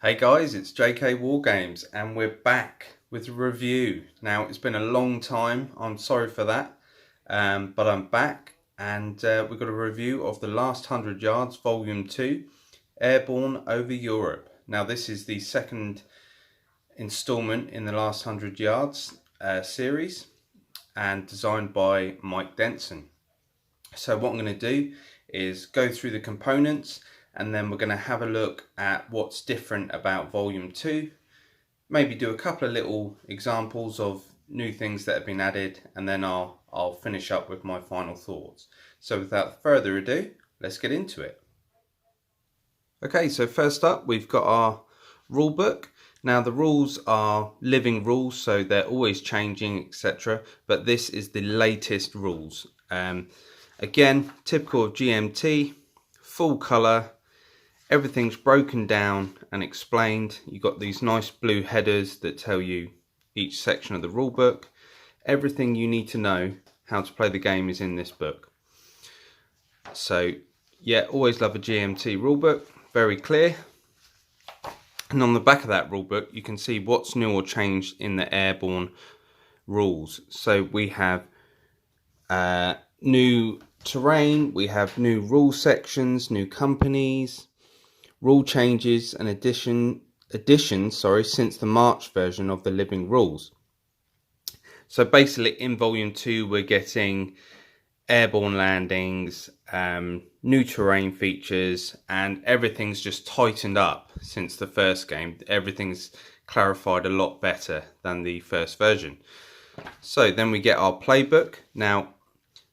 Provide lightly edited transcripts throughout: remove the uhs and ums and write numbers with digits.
Hey guys, it's JK Wargames and we're back with a review. Now it's been a long time, I'm sorry for that, but I'm back and we've got a review of The Last 100 Yards Volume 2, Airborne over Europe. Now this is the second installment in the Last 100 Yards series and designed by Mike Denson. So what I'm going to do is go through the components and then we're going to have a look at what's different about Volume 2, maybe do a couple of little examples of new things that have been added, and then I'll finish up with my final thoughts. So without further ado, let's get into it. Okay, so first up we've got our rule book. Now the rules are living rules, so they're always changing, etc. But this is the latest rules. Again, typical of GMT, full colour. Everything's broken down and explained. You've got these nice blue headers that tell you each section of the rule book. Everything you need to know how to play the game is in this book. So yeah, always love a GMT rule book, very clear. And on the back of that rule book you can see what's new or changed in the Airborne rules. So we have new terrain, we have new rule sections, new companies, rule changes and additions since the March version of the living rules. So basically in Volume 2 we're getting airborne landings, new terrain features, and everything's just tightened up since the first game. Everything's clarified a lot better than the first version. So then we get our playbook. Now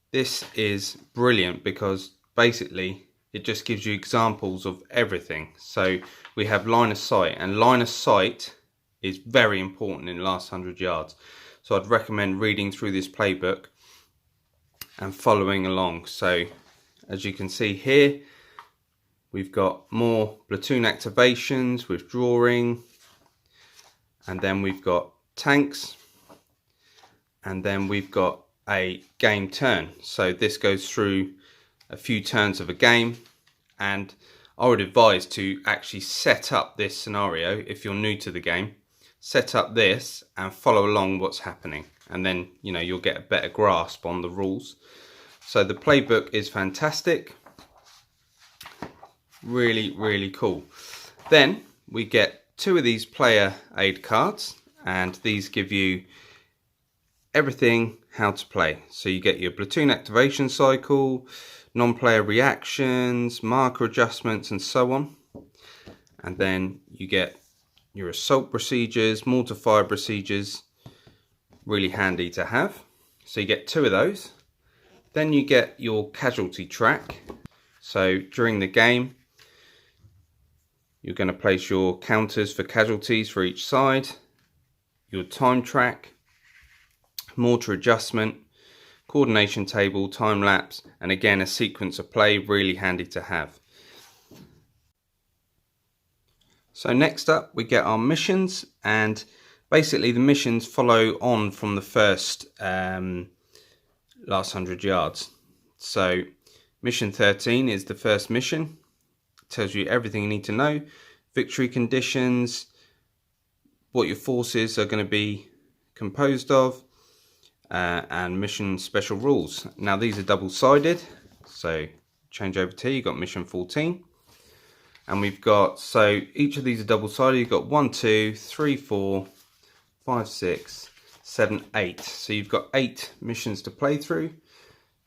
this is brilliant because basically it just gives you examples of everything. So we have line of sight, and line of sight is very important in Last 100 Yards. So I'd recommend reading through this playbook and following along. So as you can see here, we've got more platoon activations, withdrawing, and then we've got tanks, and then we've got a game turn. So this goes through a few turns of a game, and I would advise to actually set up this scenario if you're new to the game. Set up this and follow along what's happening, and then you'll get a better grasp on the rules. So the playbook is fantastic, really cool. Then we get two of these player aid cards, and these give you everything how to play. So you get your platoon activation cycle, non-player reactions, marker adjustments, and so on. And then you get your assault procedures, mortar fire procedures, really handy to have. So you get two of those. Then you get your casualty track. So during the game you're going to place your counters for casualties for each side, your time track, mortar adjustment, coordination table, time lapse, and again a sequence of play, really handy to have. So next up we get our missions, and basically the missions follow on from the first Last 100 Yards. So mission 13 is the first mission. It tells you everything you need to know, victory conditions, what your forces are going to be composed of, and mission special rules. Now these are double-sided, so change over to here, you've got mission 14, and we've got, so each of these are double-sided. You've got 1, 2, 3, 4, 5, 6, 7, 8. So you've got 8 missions to play through.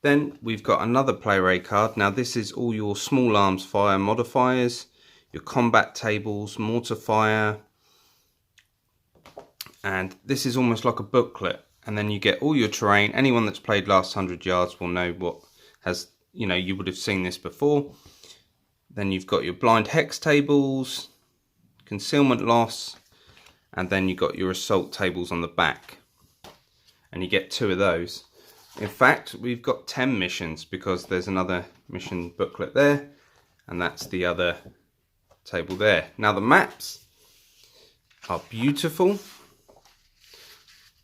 Then we've got another player aid card. Now this is all your small arms fire modifiers, your combat tables, mortar fire, and this is almost like a booklet. And then you get all your terrain. Anyone that's played Last 100 Yards will know what has, you would have seen this before. Then you've got your blind hex tables, concealment loss, and then you got your assault tables on the back, and you get 2 of those. In fact, we've got 10 missions because there's another mission booklet there, and that's the other table there. Now the maps are beautiful,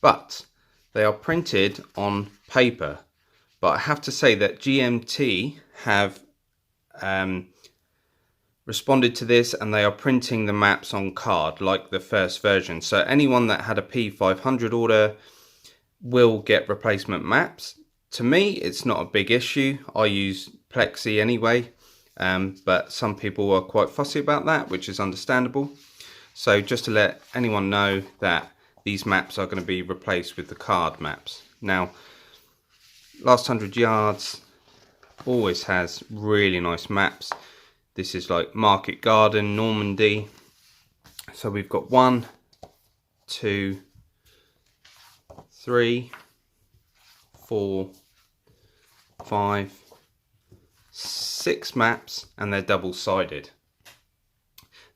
but they are printed on paper. But I have to say that GMT have responded to this, and they are printing the maps on card like the first version. So anyone that had a P500 order will get replacement maps. To me, it's not a big issue. I use Plexi anyway, but some people are quite fussy about that, which is understandable. So just to let anyone know that these maps are going to be replaced with the card maps. Now, Last 100 Yards always has really nice maps. This is like Market Garden, Normandy. So we've got 1, 2, 3, 4, 5, 6 maps, and they're double-sided.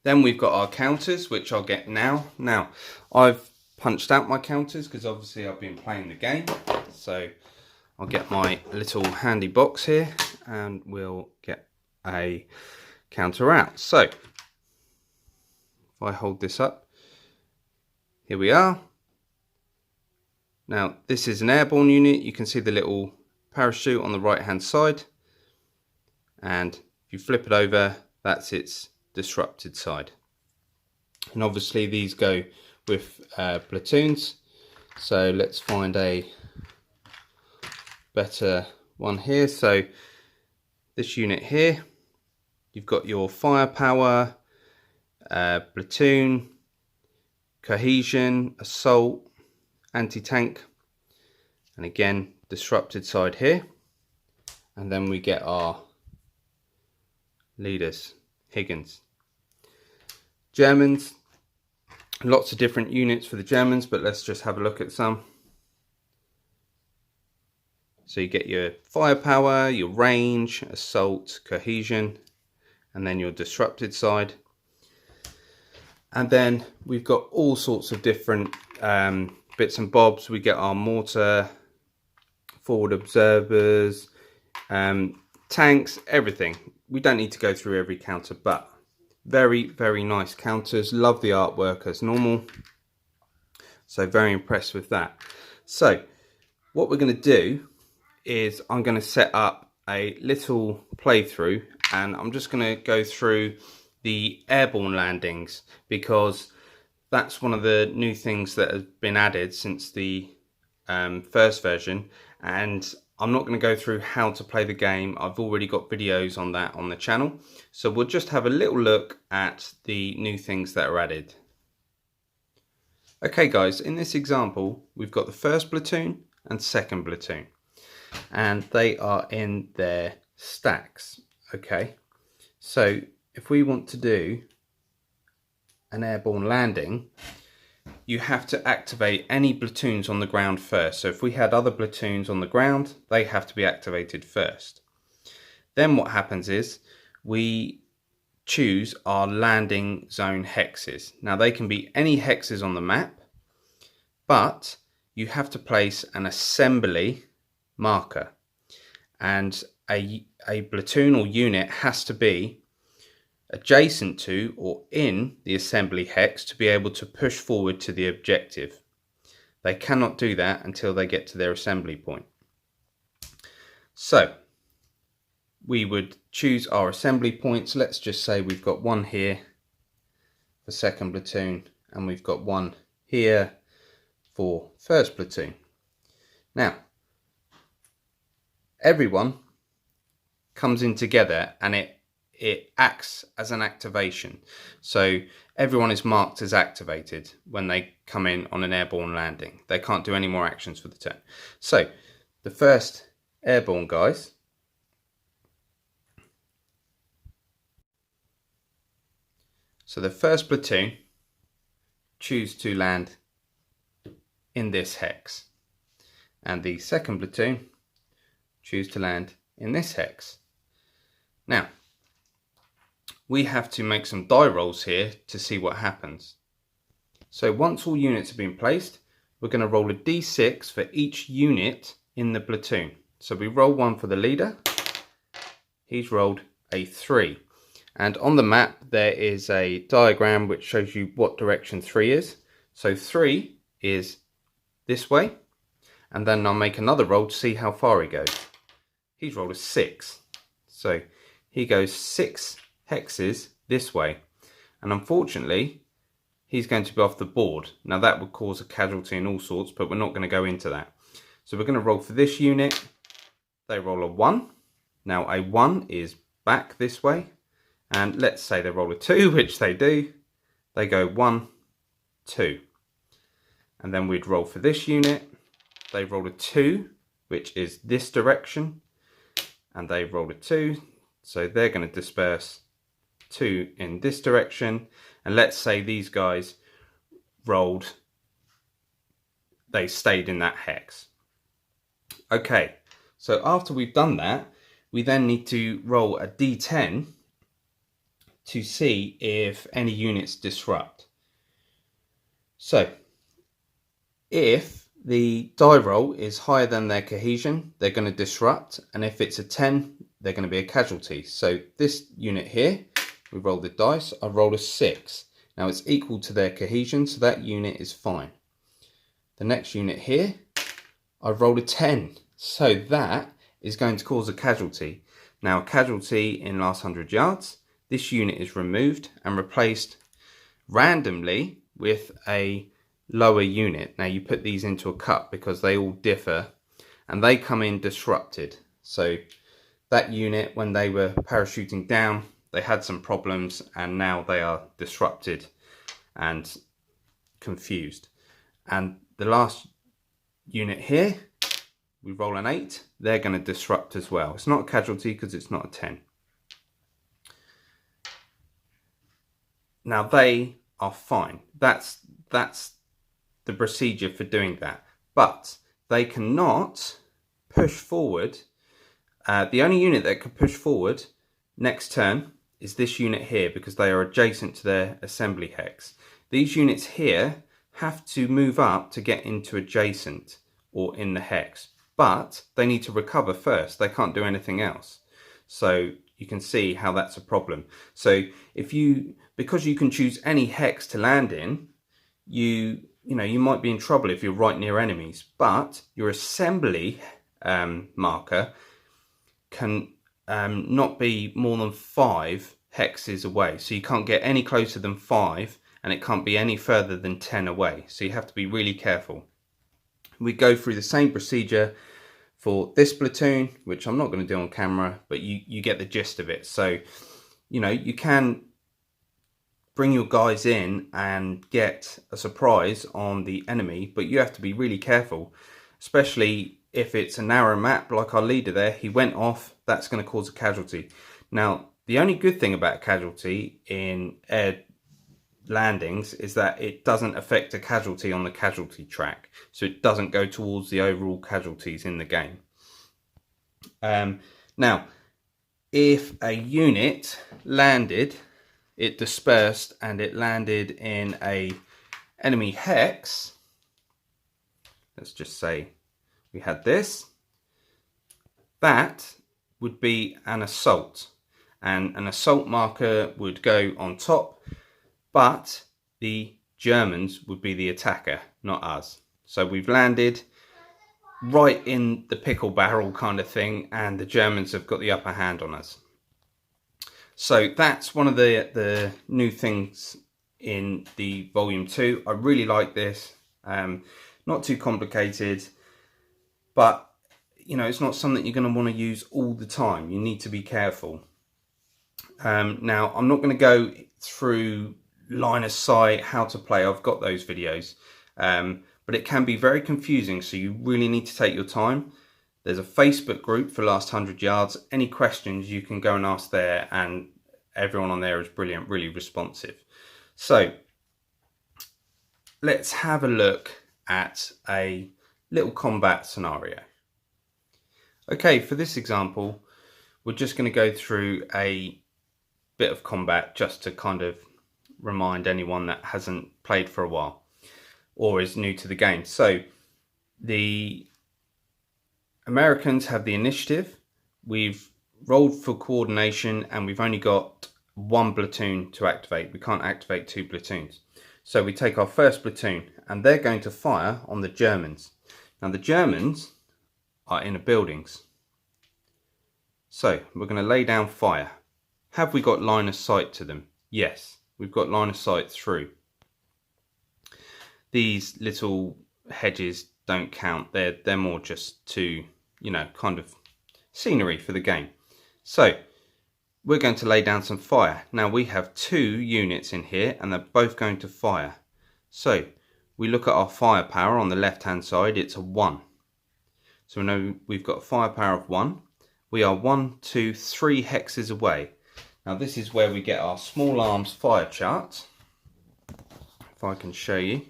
Then we've got our counters, which I'll get now. Now, I've punched out my counters because obviously I've been playing the game. So I'll get my little handy box here and we'll get a counter out. So if I hold this up, here we are. Now this is an airborne unit. You can see the little parachute on the right hand side, and if you flip it over, that's its disrupted side. And obviously these go with platoons, so let's find a better one here. So this unit here, you've got your firepower, platoon, cohesion, assault, anti-tank, and again disrupted side here. And then we get our leaders, Higgins. Germans, lots of different units for the Germans, but let's just have a look at some. So you get your firepower, your range, assault, cohesion, and then your disrupted side. And then we've got all sorts of different bits and bobs. We get our mortar, forward observers, tanks, everything. We don't need to go through every counter, but very, very nice counters. Love the artwork as normal. So very impressed with that. So what we're going to do is I'm going to set up a little playthrough, and I'm just going to go through the airborne landings because that's one of the new things that has been added since the first version, and I'm not going to go through how to play the game. I've already got videos on that on the channel, so we'll just have a little look at the new things that are added. Okay guys, in this example we've got the first platoon and second platoon, and they are in their stacks. Okay, so if we want to do an airborne landing, you have to activate any platoons on the ground first. So if we had other platoons on the ground, they have to be activated first. Then what happens is we choose our landing zone hexes. Now they can be any hexes on the map, but you have to place an assembly marker, and a platoon or unit has to be adjacent to or in the assembly hex to be able to push forward to the objective. They cannot do that until they get to their assembly point. So we would choose our assembly points. Let's just say we've got one here for second platoon, and we've got one here for first platoon. Now everyone comes in together, and it acts as an activation. So everyone is marked as activated when they come in on an airborne landing. They can't do any more actions for the turn. So the first airborne guys, so the first platoon choose to land in this hex, and the second platoon choose to land in this hex. Now we have to make some die rolls here to see what happens. So once all units have been placed, we're going to roll a d6 for each unit in the platoon. So we roll one for the leader. He's rolled a 3. And on the map there is a diagram which shows you what direction 3 is. So 3 is this way. And then I'll make another roll to see how far he goes. He's rolled a 6. So he goes 6 hexes this way. And unfortunately, he's going to be off the board. Now that would cause a casualty and all sorts, but we're not going to go into that. So we're going to roll for this unit. They roll a 1. Now a 1 is back this way. And let's say they roll a 2, which they do. They go 1, 2. And then we'd roll for this unit. They roll a 2, which is this direction. And they roll a 2. So they're going to disperse 2 in this direction. And let's say these guys rolled, they stayed in that hex. Okay, so after we've done that, we then need to roll a d10 to see if any units disrupt. So if the die roll is higher than their cohesion, they're going to disrupt, and if it's a 10, they're going to be a casualty. So this unit here, we roll the dice, I rolled a 6. Now it's equal to their cohesion, so that unit is fine. The next unit here, I rolled a 10, so that is going to cause a casualty. Now a casualty in last 100 yards, this unit is removed and replaced randomly with a lower unit. Now you put these into a cup because they all differ and they come in disrupted. So that unit, when they were parachuting down, they had some problems and now they are disrupted and confused. And the last unit here, we roll an 8, they're going to disrupt as well. It's not a casualty because it's not a 10. Now they are fine. That's the procedure for doing that. But they cannot push forward. The only unit that can push forward next turn is this unit here because they are adjacent to their assembly hex. These units here have to move up to get into adjacent or in the hex, but they need to recover first. They can't do anything else. So you can see how that's a problem. So because you can choose any hex to land in, you might be in trouble if you're right near enemies, but your assembly marker can not be more than 5 hexes away. So you can't get any closer than 5 and it can't be any further than 10 away. So you have to be really careful. We go through the same procedure for this platoon, which I'm not going to do on camera, but you get the gist of it. So, you can bring your guys in and get a surprise on the enemy, but you have to be really careful, especially if it's a narrow map like our leader there. He went off, that's going to cause a casualty. Now, the only good thing about casualty in air landings is that it doesn't affect a casualty on the casualty track, so it doesn't go towards the overall casualties in the game. Now, if a unit landed, it dispersed and it landed in a enemy hex, let's just say we had this, that would be an assault, and an assault marker would go on top, but the Germans would be the attacker, not us. So we've landed right in the pickle barrel kind of thing, and the Germans have got the upper hand on us. So that's one of the new things in the Volume 2. I really like this. Not too complicated, but it's not something you're going to want to use all the time. You need to be careful. Now, I'm not going to go through line of sight, how to play. I've got those videos, but it can be very confusing, so you really need to take your time. There's a Facebook group for Last 100 Yards. Any questions you can go and ask there, and everyone on there is brilliant, really responsive. So let's have a look at a little combat scenario. Okay, for this example, we're just going to go through a bit of combat just to kind of remind anyone that hasn't played for a while or is new to the game. So the Americans have the initiative. We've rolled for coordination and we've only got one platoon to activate. We can't activate 2 platoons. So we take our first platoon and they're going to fire on the Germans. Now the Germans are in the buildings. So we're going to lay down fire. Have we got line of sight to them? Yes, we've got line of sight through. These little hedges don't count. They're more just to, you know, kind of scenery for the game. So we're going to lay down some fire. Now we have 2 units in here and they're both going to fire. So we look at our firepower on the left hand side, it's a 1. So we know we've got a firepower of 1. We are 1, 2, 3 hexes away. Now this is where we get our small arms fire chart. If I can show you.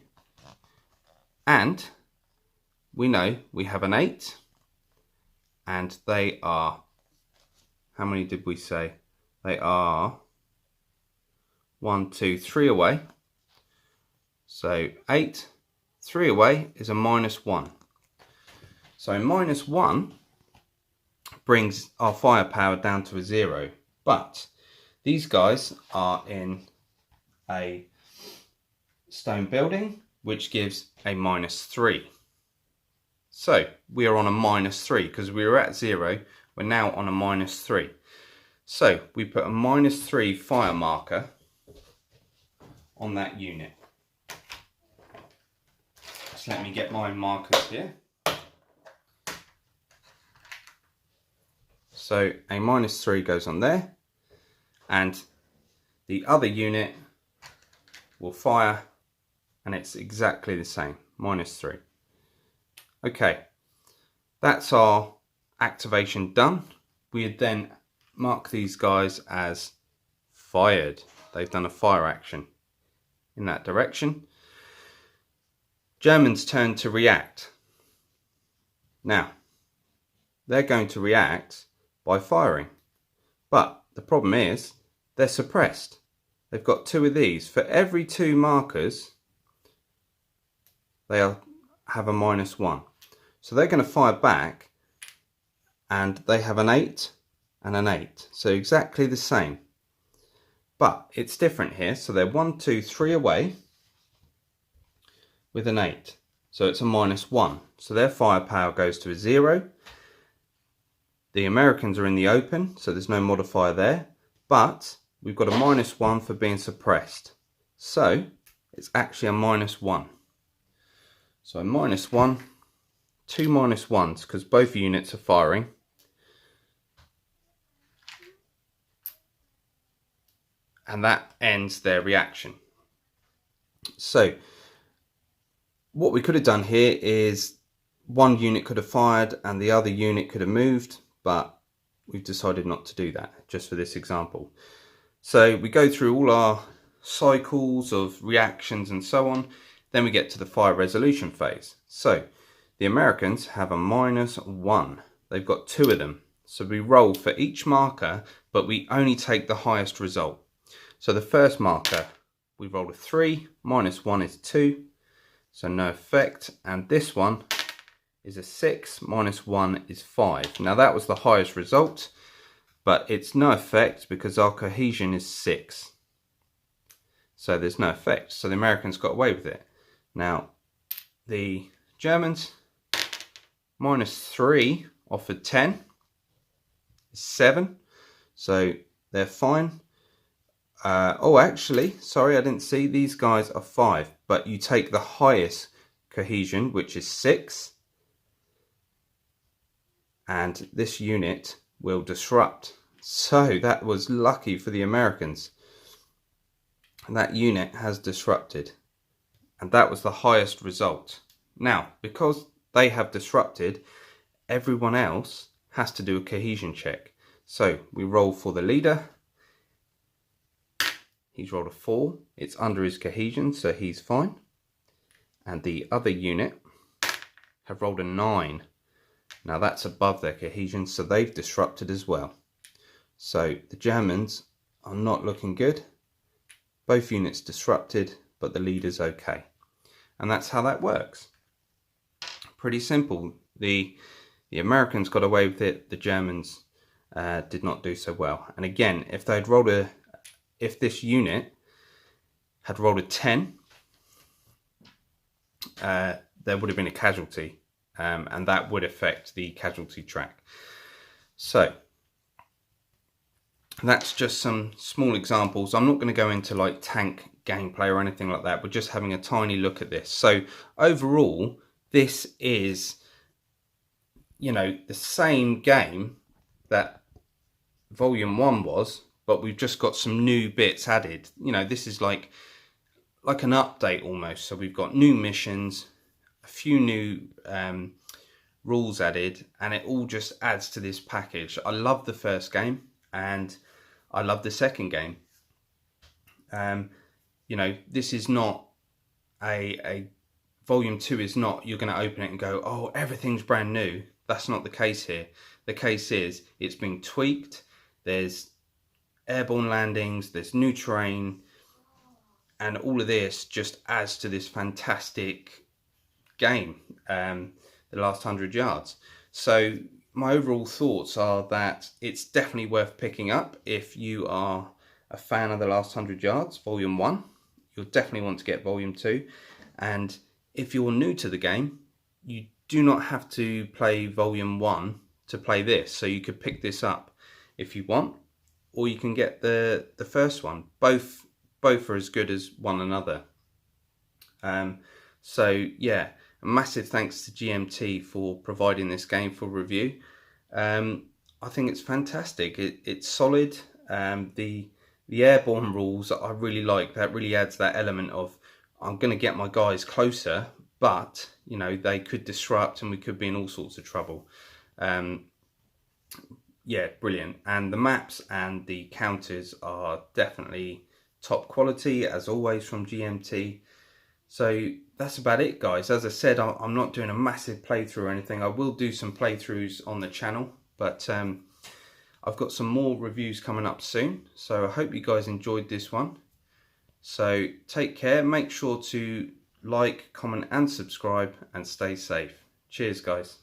And we know we have an 8. And they are, how many did we say? They are 1, 2, 3 away. So 8, 3 away is a -1. So -1 brings our firepower down to a 0. But these guys are in a stone building, which gives a -3. So we are on a -3 because we were at 0. We're now on a -3. So we put a -3 fire marker on that unit. Just let me get my markers here. So a -3 goes on there, and the other unit will fire, and it's exactly the same, -3. Okay, that's our activation done. We would then mark these guys as fired. They've done a fire action in that direction. Germans turn to react. Now, they're going to react by firing. But the problem is, they're suppressed. They've got 2 of these. For every 2 markers, they have a -1. So they're going to fire back, and they have an 8 and an 8. So exactly the same. But it's different here. So they're 1, 2, 3 away with an 8. So it's a -1. So their firepower goes to a 0. The Americans are in the open, so there's no modifier there. But we've got a -1 for being suppressed. So it's actually a -1. So a -1, 2 -1s, because both units are firing. And that ends their reaction. So what we could have done here is one unit could have fired and the other unit could have moved, but we've decided not to do that just for this example. So we go through all our cycles of reactions and so on, then we get to the fire resolution phase. So the Americans have a -1. They've got 2 of them. So we roll for each marker, but we only take the highest result. So the first marker, we rolled a 3, -1 is 2, so no effect. And this one is a 6, -1 is 5. Now that was the highest result, but it's no effect because our cohesion is 6. So there's no effect. So the Americans got away with it. Now the Germans, -3 offered 10 is 7. So they're fine. Oh, actually, sorry, I didn't see. These guys are 5, but you take the highest cohesion, which is 6. And this unit will disrupt. So that was lucky for the Americans. And that unit has disrupted. And that was the highest result. Now, because they have disrupted, everyone else has to do a cohesion check. So we roll for the leader. He's rolled a 4. It's under his cohesion, so he's fine. And the other unit have rolled a 9. Now that's above their cohesion, so they've disrupted as well. So the Germans are not looking good. Both units disrupted, but the leader's okay. And that's how that works. Pretty simple. The Americans got away with it. The Germans did not do so well. And again, if this unit had rolled a 10, there would have been a casualty, and that would affect the casualty track. So that's just some small examples. I'm not going to go into like tank gameplay or anything like that. We're just having a tiny look at this. So overall, this is, you know, the same game that Volume 1 was, but we've just got some new bits added. You know, this is like an update almost. So we've got new missions, a few new rules added, and it all just adds to this package. I love the first game and I love the second game. You know, this is not a Volume 2 is not, you're going to open it and go, oh, everything's brand new. That's not the case here. The case is it's been tweaked. There's airborne landings, there's new terrain, and all of this just adds to this fantastic game, the last 100 yards. So my overall thoughts are that it's definitely worth picking up if you are a fan of the last 100 yards, Volume 1. You'll definitely want to get Volume 2. And if you're new to the game, you do not have to play Volume 1 to play this. So you could pick this up if you want, or you can get the first one. Both are as good as one another. So yeah, a massive thanks to GMT for providing this game for review. I think it's fantastic. It's solid. The airborne rules I really like. That really adds that element of, I'm going to get my guys closer, but you know, they could disrupt and we could be in all sorts of trouble. Yeah, brilliant. And the maps and the counters are definitely top quality, as always, from GMT. So that's about it, guys. As I said, I'm not doing a massive playthrough or anything. I will do some playthroughs on the channel, but I've got some more reviews coming up soon. So I hope you guys enjoyed this one. So take care, make sure to like, comment and subscribe, and stay safe. Cheers, guys.